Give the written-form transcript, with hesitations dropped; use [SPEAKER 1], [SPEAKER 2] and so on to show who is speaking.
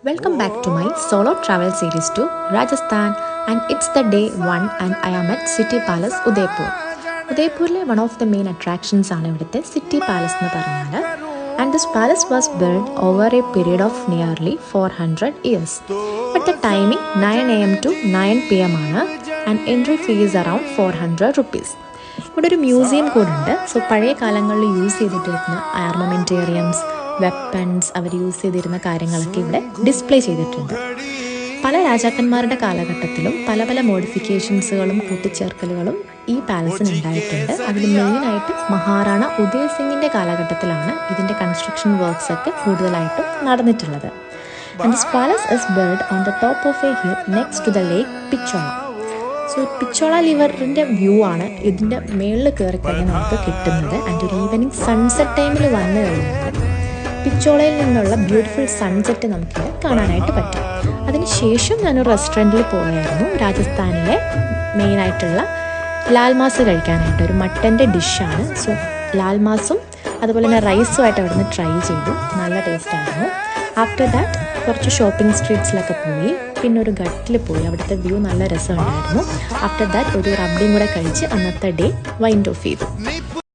[SPEAKER 1] Welcome back to my solo travel series to Rajasthan, and it's the day 1 and I am at City Palace, Udaipur. Udaipurle one of the main attractions ആണ് ഇവിടുത്തെ City Palace എന്ന് പറഞ്ഞാൽ. And this palace was built over a period of nearly 400 years. But the timing 9 AM to 9 PM ആണ്, and entry fee is around 400 rupees. ഇവിടെ ഒരു museum കൂടെ ഉണ്ട്. So പഴയ കാലങ്ങളിൽ യൂസ് ചെയ്തിട്ടിരുന്ന ആർമമെൻറ്റേറിയംസ്, വെപ്പൺസ്, അവർ യൂസ് ചെയ്തിരുന്ന കാര്യങ്ങളൊക്കെ ഇവിടെ ഡിസ്പ്ലേ ചെയ്തിട്ടുണ്ട്. പല രാജാക്കന്മാരുടെ കാലഘട്ടത്തിലും പല പല മോഡിഫിക്കേഷൻസുകളും കൂട്ടിച്ചേർക്കലുകളും ഈ പാലസിന് ഉണ്ടായിട്ടുണ്ട്. അതിൽ മെയിനായിട്ട് മഹാറാണ ഉദയ് സിംഗിൻ്റെ കാലഘട്ടത്തിലാണ് ഇതിൻ്റെ കൺസ്ട്രക്ഷൻ വർക്ക്സ് ഒക്കെ കൂടുതലായിട്ടും നടന്നിട്ടുള്ളത്. And this palace is built on the top of a hill next to the lake Pichola. So Pichola ലിവറിൻ്റെ വ്യൂ ആണ് ഇതിൻ്റെ മേളിൽ കയറി കഴിഞ്ഞാൽ നമുക്ക് കിട്ടുന്നത്. ആൻഡ് ഒരു ഈവനിങ് സൺസെറ്റ് ടൈമിൽ വന്നു കഴിഞ്ഞാൽ പിച്ചോളയിൽ നിന്നുള്ള ബ്യൂട്ടിഫുൾ സൺസെറ്റ് നമുക്കിത് കാണാനായിട്ട് പറ്റും. അതിനുശേഷം ഞാനൊരു റെസ്റ്റോറൻറ്റിൽ പോയായിരുന്നു. രാജസ്ഥാനിലെ മെയിനായിട്ടുള്ള ലാൽമാസ് കഴിക്കാനായിട്ട്. ഒരു മട്ടൻ്റെ ഡിഷാണ്. സോ ലാൽമാസും അതുപോലെ തന്നെ റൈസുമായിട്ട് അവിടെ നിന്ന് ട്രൈ ചെയ്തു. നല്ല ടേസ്റ്റായിരുന്നു. ആഫ്റ്റർ ദാറ്റ് കുറച്ച് ഷോപ്പിംഗ് സ്ട്രീറ്റ്സിലൊക്കെ പോയി. പിന്നെ ഒരു ഗട്ടിൽ പോയി. അവിടുത്തെ വ്യൂ നല്ല രസമുണ്ടായിരുന്നു. ആഫ്റ്റർ ദാറ്റ് ഒരു റബ്ബിയും കൂടെ കഴിച്ച് അന്നത്തെ ഡേ വൈൻഡ് ഓഫ് ചെയ്തു.